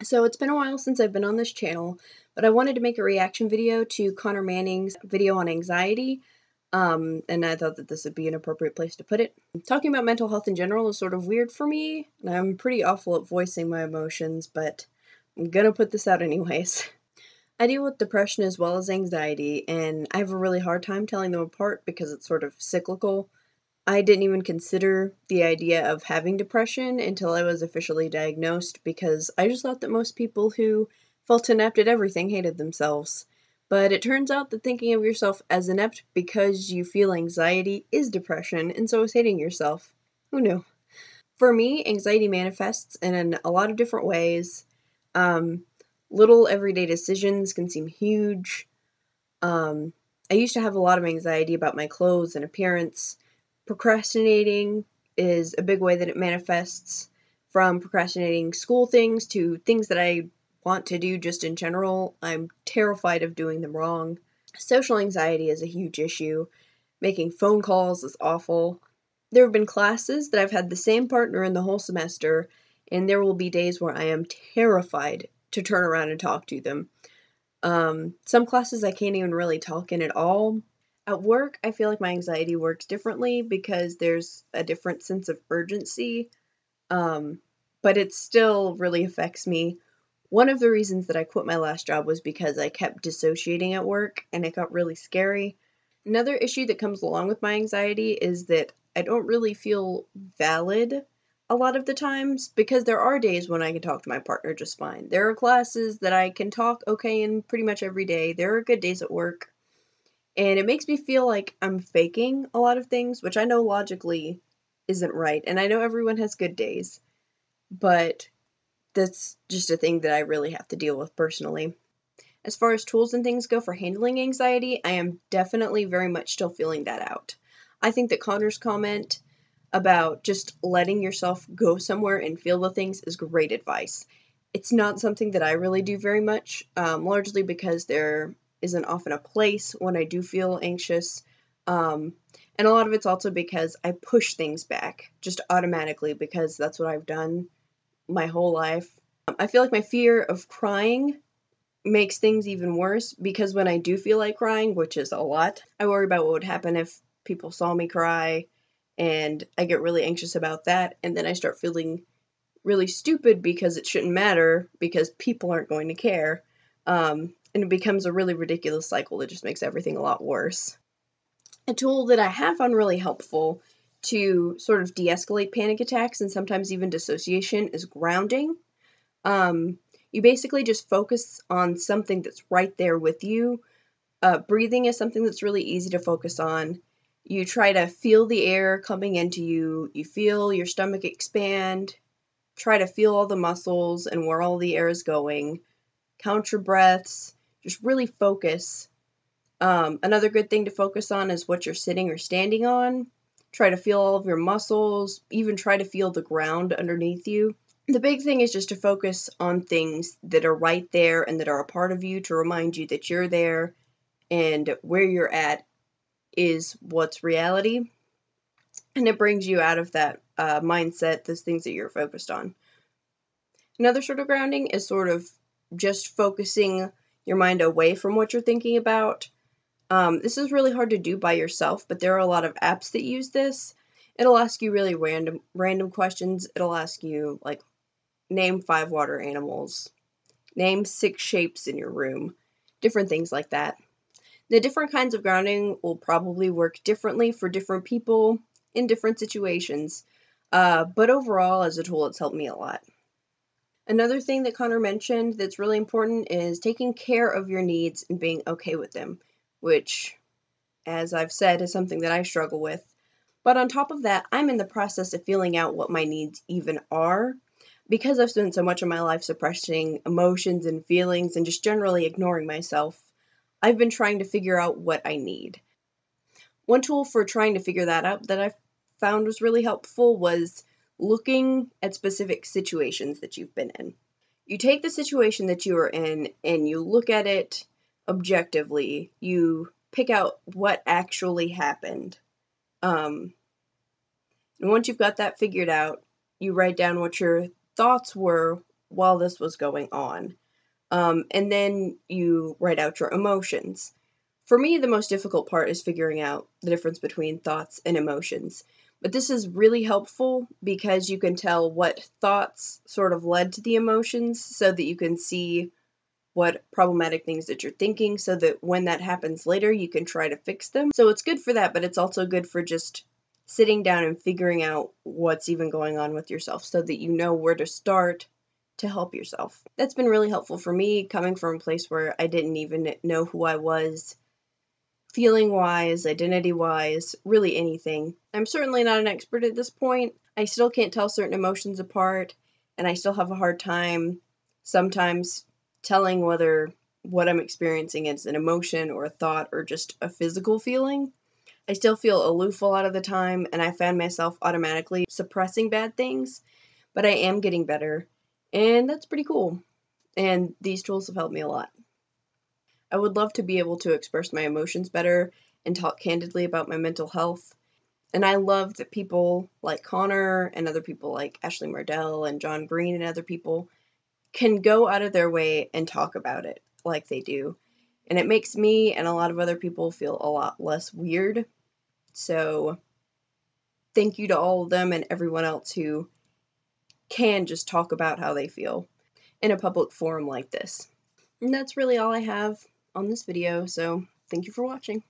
So it's been a while since I've been on this channel, but I wanted to make a reaction video to Conor Manning's video on anxiety, and I thought that this would be an appropriate place to put it. Talking about mental health in general is sort of weird for me, and I'm pretty awful at voicing my emotions, but I'm gonna put this out anyways. I deal with depression as well as anxiety, and I have a really hard time telling them apart because it's sort of cyclical. I didn't even consider the idea of having depression until I was officially diagnosed because I just thought that most people who felt inept at everything hated themselves. But it turns out that thinking of yourself as inept because you feel anxiety is depression, and so is hating yourself. Who knew? For me, anxiety manifests in a lot of different ways. Um, Little everyday decisions can seem huge. I used to have a lot of anxiety about my clothes and appearance. Procrastinating is a big way that it manifests, from procrastinating school things to things that I want to do just in general. I'm terrified of doing them wrong. Social anxiety is a huge issue. Making phone calls is awful. There have been classes that I've had the same partner in the whole semester, and there will be days where I am terrified to turn around and talk to them. Some classes I can't even really talk in at all. At work, I feel like my anxiety works differently because there's a different sense of urgency, um, but it still really affects me. One of the reasons that I quit my last job was because I kept dissociating at work and it got really scary. Another issue that comes along with my anxiety is that I don't really feel valid a lot of the times because there are days when I can talk to my partner just fine. There are classes that I can talk okay in pretty much every day. There are good days at work. And it makes me feel like I'm faking a lot of things, which I know logically isn't right. And I know everyone has good days, but that's just a thing that I really have to deal with personally. As far as tools and things go for handling anxiety, I am definitely very much still feeling that out. I think that Connor's comment about just letting yourself go somewhere and feel the things is great advice. It's not something that I really do very much, largely because there isn't often a place when I do feel anxious. Um, and a lot of it's also because I push things back just automatically because that's what I've done my whole life. I feel like my fear of crying makes things even worse because when I do feel like crying, which is a lot, I worry about what would happen if people saw me cry, and I get really anxious about that, and then I start feeling really stupid because it shouldn't matter because people aren't going to care. And it becomes a really ridiculous cycle that just makes everything a lot worse. A tool that I have found really helpful to sort of de-escalate panic attacks and sometimes even dissociation is grounding. You basically just focus on something that's right there with you. Breathing is something that's really easy to focus on. You try to feel the air coming into you. You feel your stomach expand. Try to feel all the muscles and where all the air is going. Count your breaths. Just really focus. Another good thing to focus on is what you're sitting or standing on. Try to feel all of your muscles. Even try to feel the ground underneath you. The big thing is just to focus on things that are right there and that are a part of you to remind you that you're there and where you're at is what's reality. And it brings you out of that mindset, those things that you're focused on. Another sort of grounding is sort of just focusing your mind away from what you're thinking about. This is really hard to do by yourself, but there are a lot of apps that use this. It'll ask you really random questions. It'll ask you, like, name 5 water animals, name 6 shapes in your room, different things like that. The different kinds of grounding will probably work differently for different people in different situations, but overall, as a tool, it's helped me a lot. Another thing that Connor mentioned that's really important is taking care of your needs and being okay with them, which, as I've said, is something that I struggle with. But on top of that, I'm in the process of feeling out what my needs even are. Because I've spent so much of my life suppressing emotions and feelings and just generally ignoring myself, I've been trying to figure out what I need. One tool for trying to figure that out that I found was really helpful was looking at specific situations that you've been in. You take the situation that you are in and you look at it objectively. You pick out what actually happened. And once you've got that figured out, you write down what your thoughts were while this was going on. And then you write out your emotions. For me, the most difficult part is figuring out the difference between thoughts and emotions. But this is really helpful because you can tell what thoughts sort of led to the emotions so that you can see what problematic things that you're thinking so that when that happens later, you can try to fix them. So it's good for that, but it's also good for just sitting down and figuring out what's even going on with yourself so that you know where to start to help yourself. That's been really helpful for me, coming from a place where I didn't even know who I was, feeling-wise, identity-wise, really anything. I'm certainly not an expert at this point. I still can't tell certain emotions apart, and I still have a hard time sometimes telling whether what I'm experiencing is an emotion or a thought or just a physical feeling. I still feel aloof a lot of the time, and I find myself automatically suppressing bad things, but I am getting better, and that's pretty cool. And these tools have helped me a lot. I would love to be able to express my emotions better and talk candidly about my mental health. And I love that people like Connor and other people like Ashley Mardell and John Green and other people can go out of their way and talk about it like they do. And it makes me and a lot of other people feel a lot less weird. So thank you to all of them and everyone else who can just talk about how they feel in a public forum like this. And that's really all I have on this video, so thank you for watching.